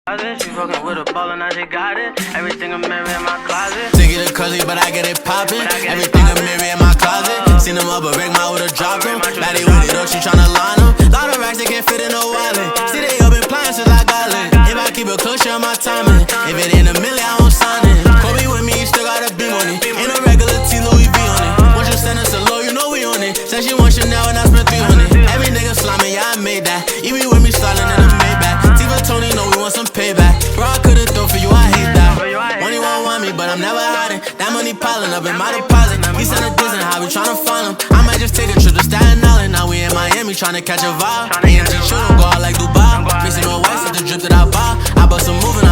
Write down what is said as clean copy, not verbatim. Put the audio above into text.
She fucking with a ballin, now she got it. Everything I'm in my closet. Take it to cuzzy, but I get it poppin'. Everything I'm in my closet. Seen them up, but break my would've dropped them. Maddie with it up, she tryna line them. Lot of racks, they can't fit in no wallet. See, they up in playing since I got it. If I keep it close, share my timing. If it ain't a million, I won't sign it. Kobe with me, he still got a beam on it. Ain't a regular T, Louis V on it. Once you send us a low, you know we on it. Said she want Chanel and I spent 300. Every nigga slamming, yeah, I made that. You be with me, starting in a Maybach. Tifa Tony, know we want some payback. Bro, I could've throw for you, I hate that. Money won't want me, but I'm never hiding. That money piling up in my deposit. He sent a Disney, how we tryna find him. I might just take a trip to Staten Island. Now we in Miami, tryna catch a vibe. AMG shoot, go out like Dubai. Mixing no whites with the drip that I buy. I bust a move and